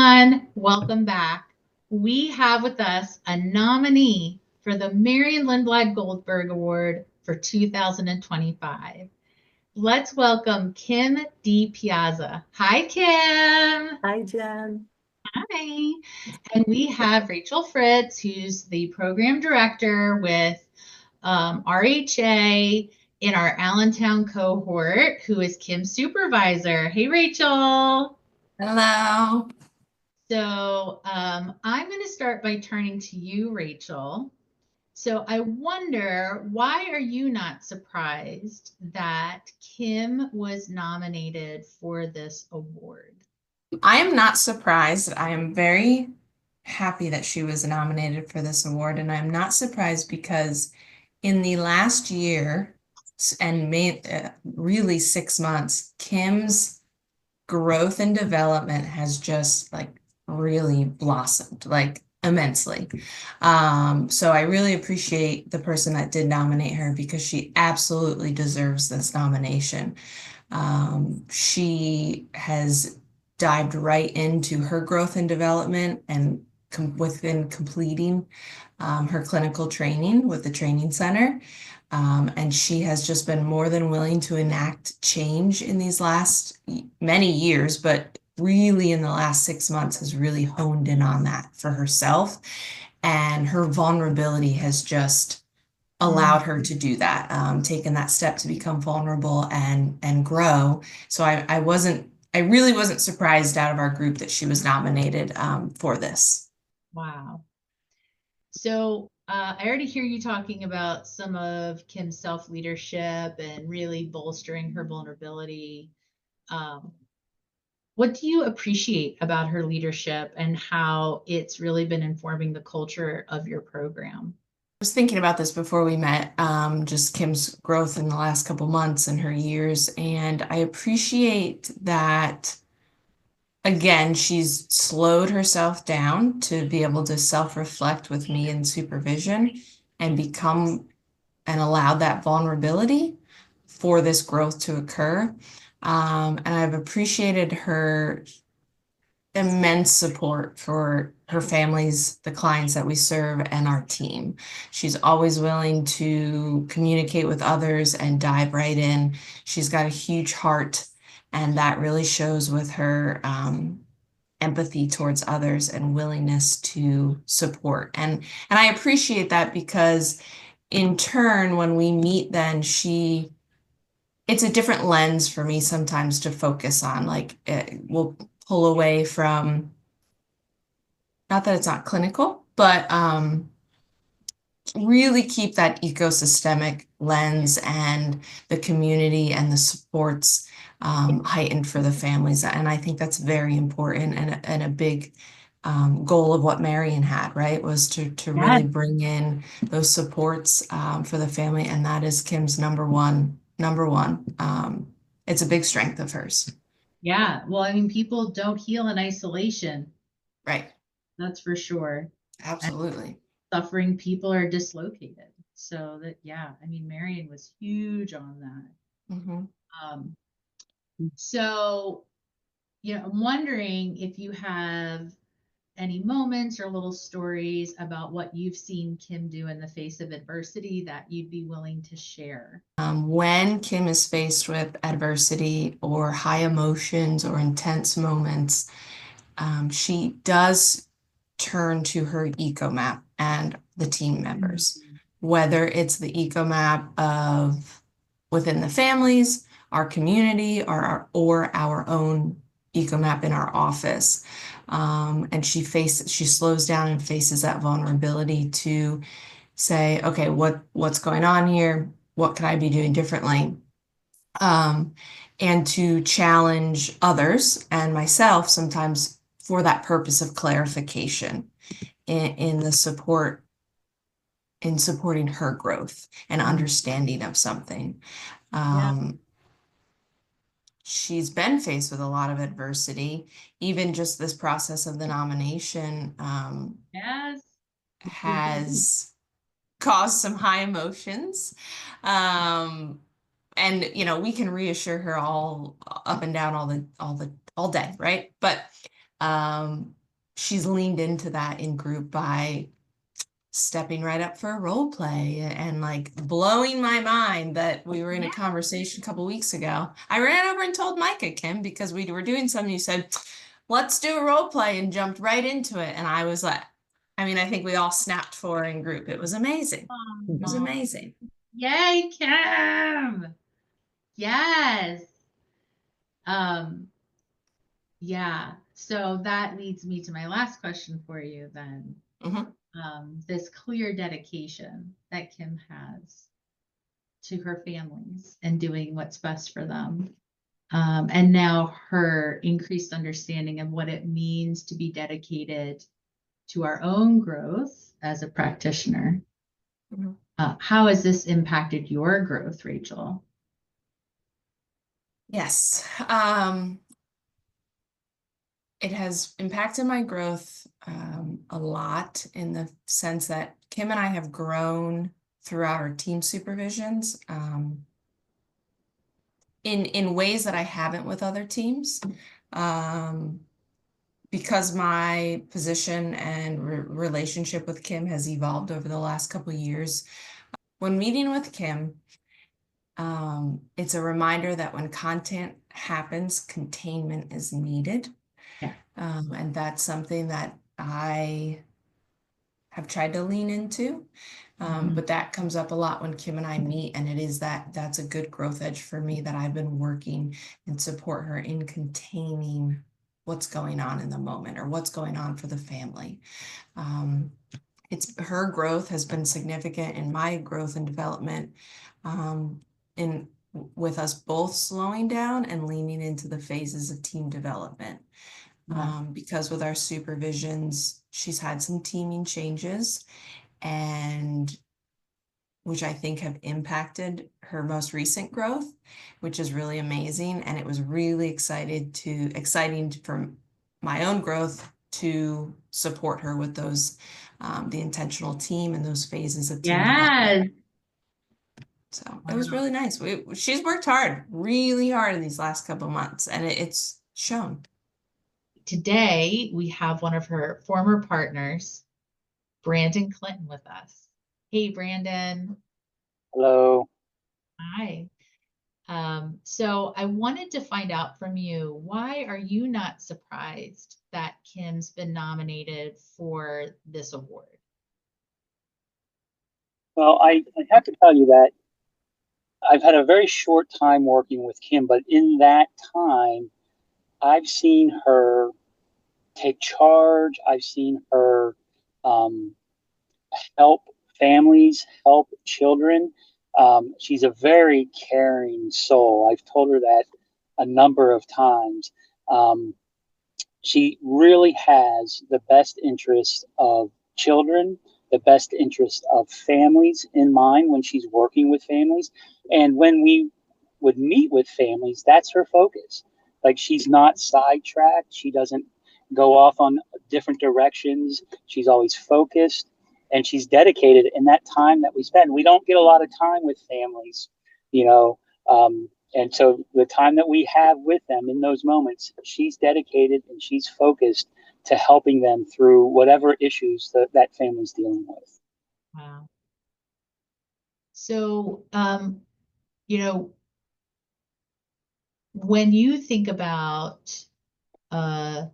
everyone. Welcome back. We have with us a nominee for the Marion Lindblad-Goldberg Award for 2025. Let's welcome Kim D. Piazza. Hi, Kim. Hi, Jen. Hi. And we have Rachel Fritz, who's the program director with RHA in our Allentown cohort, who is Kim's supervisor. Hey, Rachel. Hello. I'm going to start by turning to you, Rachel. So I wonder, why are you not surprised that Kim was nominated for this award? I am not surprised. I am very happy that she was nominated for this award, and I'm not surprised because in the last year and really 6 months, Kim's growth and development has just like really blossomed like immensely. So I really appreciate the person that did nominate her because she absolutely deserves this nomination. She has dived right into her growth and development and within completing her clinical training with the training center. And she has just been more than willing to enact change in these last many years, but really in the last 6 months has really honed in on that for herself. And her vulnerability has just allowed her to do that, taken that step to become vulnerable and grow. So I really wasn't surprised out of our group that she was nominated for this. Wow. I already hear you talking about some of Kim's self-leadership and really bolstering her vulnerability. Um, what do you appreciate about her leadership and how it's really been informing the culture of your program? Was thinking about this before we met, just Kim's growth in the last couple months and her years, and I appreciate that. Again, she's slowed herself down to be able to self-reflect with me in supervision and become and allow that vulnerability for this growth to occur. And I've appreciated her immense support for her families, the clients that we serve, and our team. She's always willing to communicate with others and dive right in. She's got a huge heart, and that really shows with her empathy towards others and willingness to support. And I appreciate that because in turn, when we meet, then it's a different lens for me sometimes to focus on. Like we'll pull away from, not that it's not clinical, but really keep that ecosystemic lens and the community and the supports heightened for the families. And I think that's very important and a big goal of what Marion had, right? Was to really Yes. bring in those supports for the family. And that is Kim's number one. It's a big strength of hers. Yeah. Well, I mean, people don't heal in isolation. Right. That's for sure. And Absolutely. suffering people are dislocated. So that, yeah, I mean, Marion was huge on that. Hmm. Um, so, I'm wondering if you have any moments or little stories about what you've seen Kim do in the face of adversity that you'd be willing to share. When Kim is faced with adversity or high emotions or intense moments, she does turn to her eco map and the team members, Mhm. whether it's the eco map of within the families, our community, or our own eco map in our office. And she slows down and faces that vulnerability to say, okay, what's going on here? What could I be doing differently? Um, and to challenge others and myself sometimes for that purpose of clarification in the support in supporting her growth and understanding of something. Yeah. Um, she's been faced with a lot of adversity. Even just this process of the nomination Yes. has caused some high emotions. Um, and we can reassure her all up and down all day, right? But she's leaned into that in group by stepping right up for a role play and like blowing my mind that we were in a conversation a couple weeks ago. I ran over and told Micah, Kim, because we were doing something. You said, let's do a role play, and jumped right into it. And I was like, I mean, I think we all snapped for her in group. It was amazing. It was Aw. amazing. Yay, Kim. Yes. Um, yeah. So that leads me to my last question for you then. Mhm. This clear dedication that Kim has to her families and doing what's best for them. And now her increased understanding of what it means to be dedicated to our own growth as a practitioner. Mhm. How has this impacted your growth, Rachel? Yes. It has impacted my growth a lot in the sense that Kim and I have grown throughout our team supervisions in ways that I haven't with other teams. Because my position and relationship with Kim has evolved over the last couple of years. When meeting with Kim, it's a reminder that when content happens, containment is needed. Yeah. And that's something that I have tried to lean into. But that comes up a lot when Kim and I meet, and it is that's a good growth edge for me that I've been working and support her in containing what's going on in the moment or what's going on for the family. It's her growth has been significant in my growth and development, in with us both slowing down and leaning into the phases of team development. Because with our supervisions, she's had some teaming changes, and which I think have impacted her most recent growth, which is really amazing. And it was really exciting for my own growth to support her with those, the intentional team and those phases of team development. Yes. So it was Wow. really nice. She's worked hard, really hard in these last couple months, and it's shown. Today, we have one of her former partners, Brandon Clinton, with us. Hey, Brandon. Hello. Hi. So I wanted to find out from you, why are you not surprised that Kim's been nominated for this award? Well, I have to tell you that I've had a very short time working with Kim, but in that time, I've seen her take charge. I've seen her um, help families, help children. She's a very caring soul. I've told her that a number of times. Um, she really has the best interest of children, the best interest of families in mind when she's working with families. And when we would meet with families, that's her focus. Like, she's not sidetracked. She doesn't go off on different directions. She's always focused and she's dedicated in that time that we spend. We don't get a lot of time with families, you know. And so the time that we have with them in those moments, she's dedicated and she's focused to helping them through whatever issues that family's dealing with. Wow. So, you know, when you think about, uh,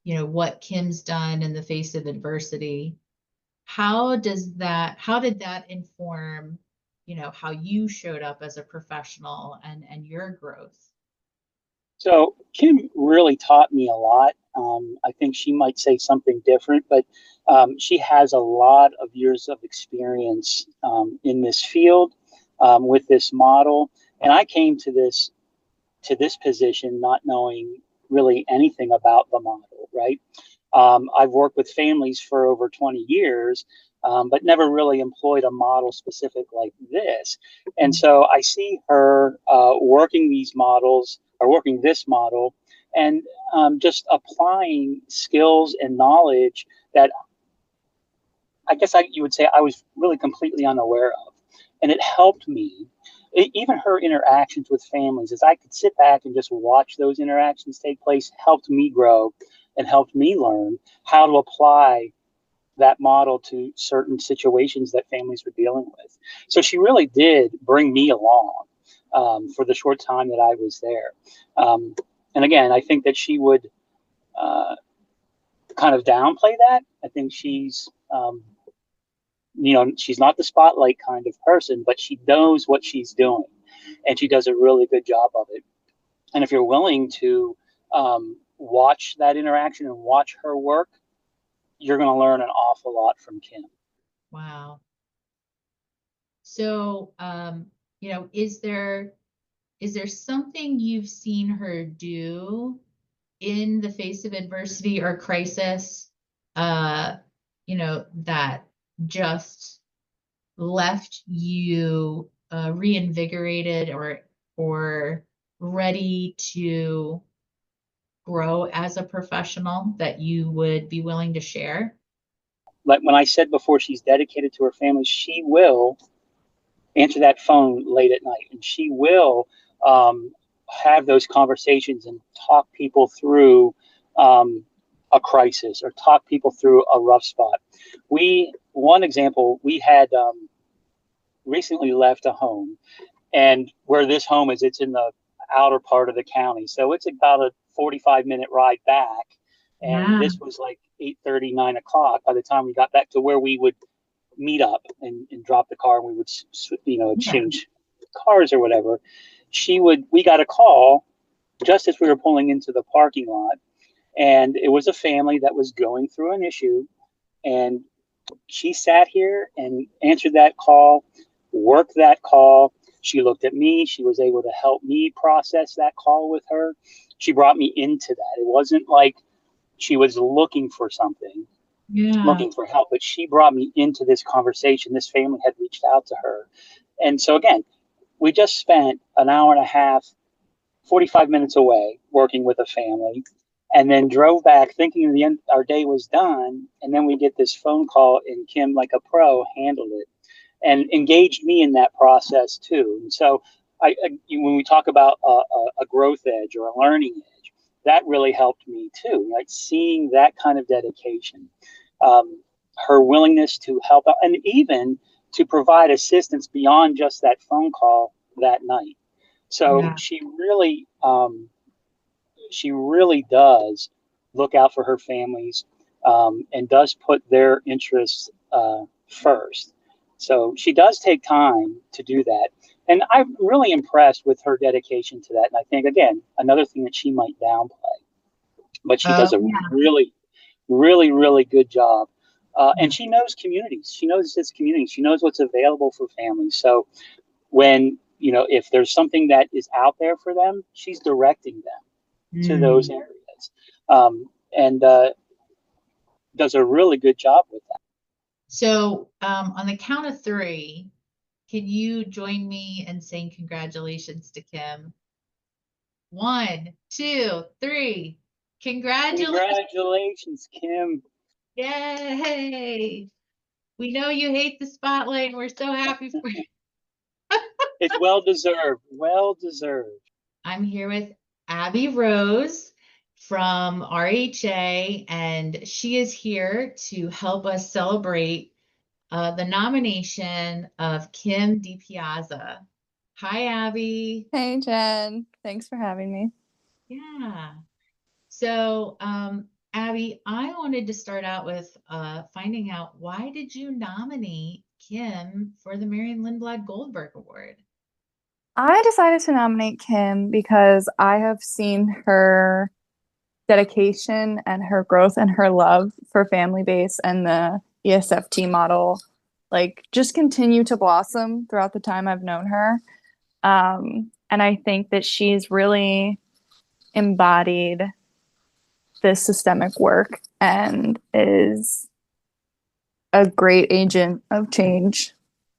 what Kim's done in the face of adversity, how did that inform, how you showed up as a professional and your growth? So Kim really taught me a lot. I think she might say something different, but she has a lot of years of experience in this field with this model. And I came to this position not knowing really anything about the model, right? I've worked with families for over 20 years, but never really employed a model specific like this. And so I see her working these models or working this model and just applying skills and knowledge that I guess you would say I was really completely unaware of. And it helped me. Even her interactions with families, as I could sit back and just watch those interactions take place, helped me grow and helped me learn how to apply that model to certain situations that families were dealing with. So she really did bring me along for the short time that I was there. And again, I think that she would kind of downplay that. I think she's, she's not the spotlight kind of person, but she knows what she's doing, and she does a really good job of it. And if you're willing to watch that interaction and watch her work, you're going to learn an awful lot from Kim. Wow. So, is there something you've seen her do in the face of adversity or crisis, that just left you reinvigorated or ready to grow as a professional that you would be willing to share? Like when I said before, she's dedicated to her family, she will answer that phone late at night, and she will have those conversations and talk people through a crisis or talk people through a rough spot. One example, we had recently left a home, and where this home is, it's in the outer part of the county. So it's about a 45-minute ride back. And this was like 8:30, 9 o'clock by the time we got back to where we would meet up and drop the car, and we would, exchange cars or whatever. We got a call just as we were pulling into the parking lot, and it was a family that was going through an issue, and she sat here and answered that call, worked that call. She looked at me. She was able to help me process that call with her. She brought me into that. It wasn't like she was looking for something, looking for help, but she brought me into this conversation. This family had reached out to her. And so again, we just spent an hour and a half, 45 minutes away working with a family, and then drove back thinking our day was done. And then we get this phone call, and Kim, like a pro, handled it and engaged me in that process too. And so when we talk about a growth edge or a learning edge, that really helped me too. Like seeing that kind of dedication, her willingness to help out, and even to provide assistance beyond just that phone call that night. So she really does look out for her families, and does put their interests first. So she does take time to do that. And I'm really impressed with her dedication to that. And I think, again, another thing that she might downplay, but she does a really, really, really good job. And she knows communities. She knows this community. She knows what's available for families. So when, if there's something that is out there for them, she's directing them to those areas. And does a really good job with that. So on the count of 3, can you join me in saying congratulations to Kim? 1, 2, 3. Congratulations, Kim. Yay. We know you hate the spotlight, and we're so happy for you. It's well deserved. Well deserved. I'm here with Abby Rose from RHA, and she is here to help us celebrate the nomination of Kim DiPiazza. Hi, Abby. Hey, Jen. Thanks for having me. Yeah. So, Abby, I wanted to start out with finding out, why did you nominate Kim for the Marion Lindblad-Goldberg Award? I decided to nominate Kim because I have seen her dedication and her growth and her love for family base and the ESFT model, just continue to blossom throughout the time I've known her. And I think that she's really embodied this systemic work and is a great agent of change.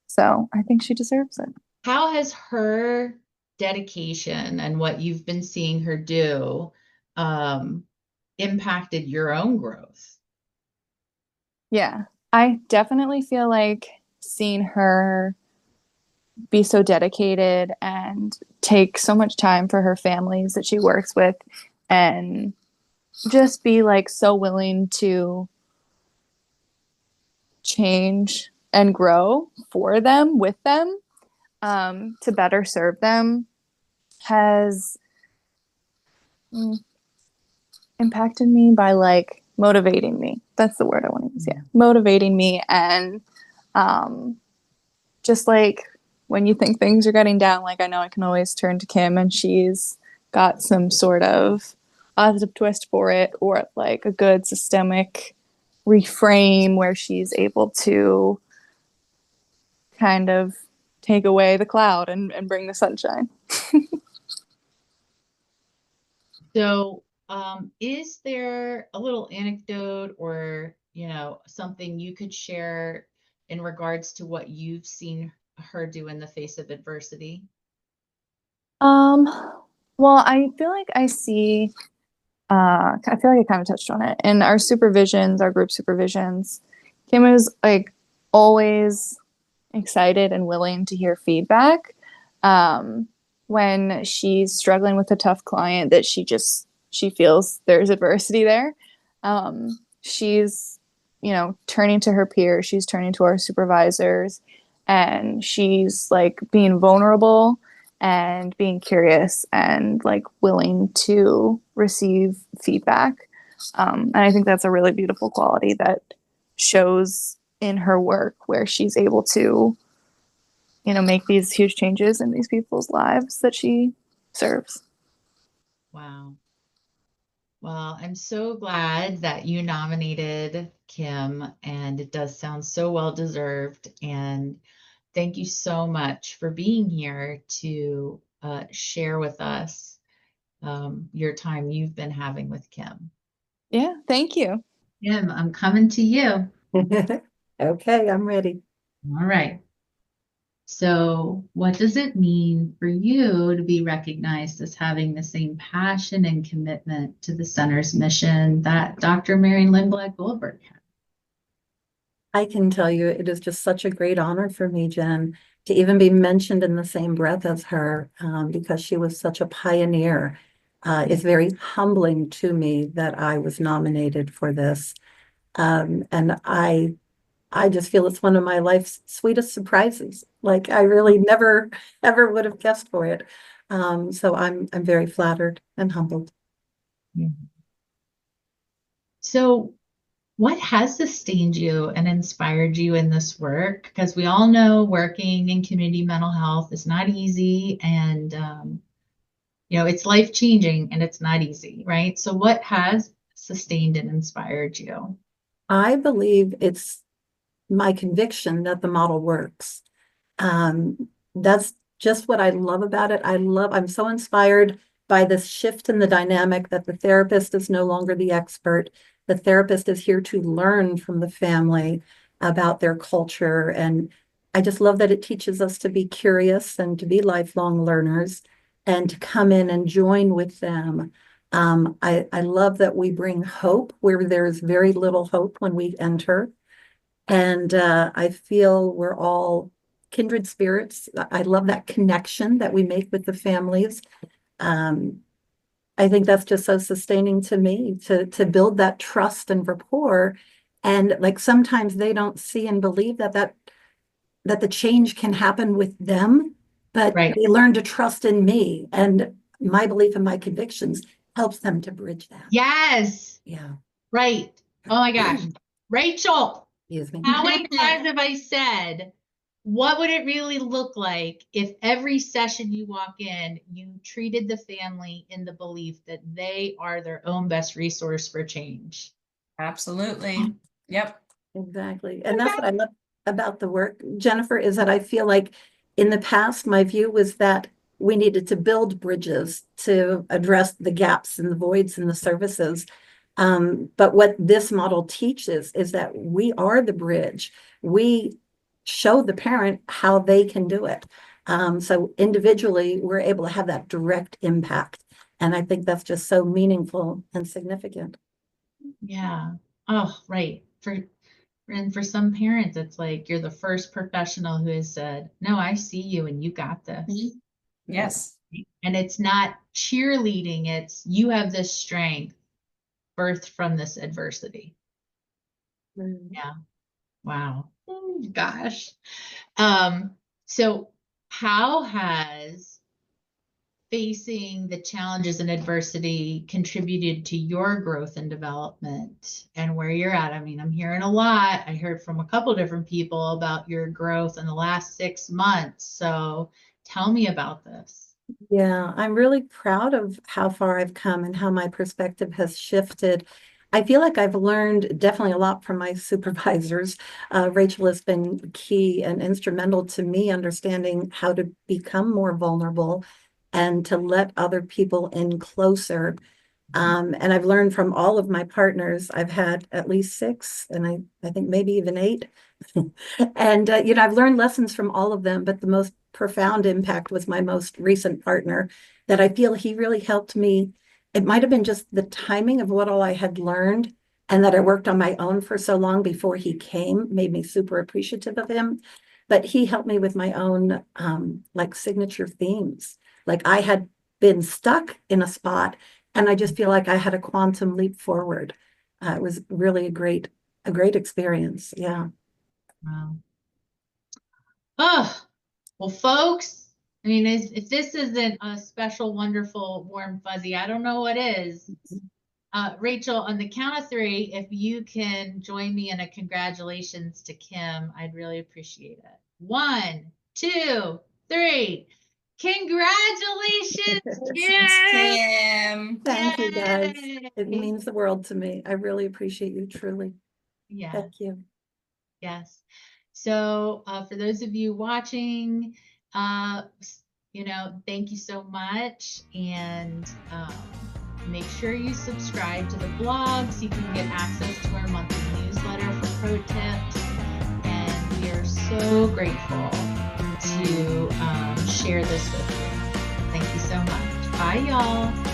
So I think she deserves it. How has her dedication and what you've been seeing her do impacted your own growth? Yeah, I definitely feel like seeing her be so dedicated and take so much time for her families that she works with, and just be like so willing to change and grow for them, with them, to better serve them, has impacted me by like motivating me. That's the word I want to use. Yeah. Motivating me. And just like when you think things are getting down, like I know I can always turn to Kim and she's got some sort of positive twist for it, or like a good systemic reframe where she's able to kind of take away the cloud and bring the sunshine. So, is there a little anecdote or, something you could share in regards to what you've seen her do in the face of adversity? Well, I feel like I feel like I kind of touched on it in our supervisions, our group supervisions. Kim is like always excited and willing to hear feedback. When she's struggling with a tough client that she feels there's adversity there, she's, turning to her peers, she's turning to our supervisors, and she's like being vulnerable and being curious and like willing to receive feedback. And I think that's a really beautiful quality that shows in her work, where she's able to, make these huge changes in these people's lives that she serves. Wow. Well, I'm so glad that you nominated Kim, and it does sound so well deserved. And thank you so much for being here to share with us your time you've been having with Kim. Yeah, thank you. Kim, I'm coming to you. Okay, I'm ready. All right. So, what does it mean for you to be recognized as having the same passion and commitment to the center's mission that Dr. Marion Lindblad-Goldberg had? I can tell you it is just such a great honor for me, Jen, to even be mentioned in the same breath as her, because she was such a pioneer. It's very humbling to me that I was nominated for this. And I just feel it's one of my life's sweetest surprises. Like I really never ever would have guessed for it. So I'm very flattered and humbled. So, what has sustained you and inspired you in this work? Because we all know working in community mental health is not easy, and it's life-changing and it's not easy, right? So, what has sustained and inspired you? I believe it's my conviction that the model works. That's just what I love about it. I'm so inspired by this shift in the dynamic that the therapist is no longer the expert. The therapist is here to learn from the family about their culture. And I just love that it teaches us to be curious and to be lifelong learners and to come in and join with them. I love that we bring hope where there's very little hope when we enter. And I feel we're all kindred spirits. I love that connection that we make with the families. I think that's just so sustaining to me to build that trust and rapport. And like sometimes they don't see and believe that the change can happen with them, but Right. they learn to trust in me, and my belief and my convictions helps them to bridge that. Yes. Yeah. Right. Oh my gosh. Rachel, Excuse me. how many times have I said, what would it really look like if every session you walk in, you treated the family in the belief that they are their own best resource for change? Absolutely. Yep. Exactly. And that's what I love about the work, Jennifer, is that I feel like in the past, my view was that we needed to build bridges to address the gaps and the voids in the services. But what this model teaches is that we are the bridge. We show the parent how they can do it. So individually, we're able to have that direct impact. And I think that's just so meaningful and significant. Yeah. Oh, right. And for some parents, it's like you're the first professional who has said, no, I see you and you got this. Yes. And it's not cheerleading, it's you have this strength. birthed from this adversity. Mm. Yeah. Wow. Oh, gosh. So how has facing the challenges and adversity contributed to your growth and development and where you're at? I mean, I'm hearing a lot. I heard from a couple different people about your growth in the last 6 months. So tell me about this. Yeah, I'm really proud of how far I've come and how my perspective has shifted. I feel like I've learned definitely a lot from my supervisors. Rachel has been key and instrumental to me understanding how to become more vulnerable and to let other people in closer. And I've learned from all of my partners. I've had at least 6, and I think maybe even 8. And, I've learned lessons from all of them, but the most profound impact was my most recent partner, that I feel he really helped me. It might have been just the timing of what all I had learned, and that I worked on my own for so long before he came, made me super appreciative of him. But he helped me with my own like signature themes. Like I had been stuck in a spot, and I just feel like I had a quantum leap forward. It was really a great experience. Yeah. Wow. Oh, well, folks, I mean, if this isn't a special, wonderful, warm, fuzzy, I don't know what is. Rachel, on the count of 3, if you can join me in a congratulations to Kim, I'd really appreciate it. 1, 2, 3. Congratulations, Kim! Kim. Thank you, guys. Yay! It means the world to me. I really appreciate you, truly. Yeah. Thank you. Yes. So for those of you watching, thank you so much. And make sure you subscribe to the blog so you can get access to our monthly newsletter for pro tips. And we are so grateful to share this with you. Thank you so much. Bye, y'all.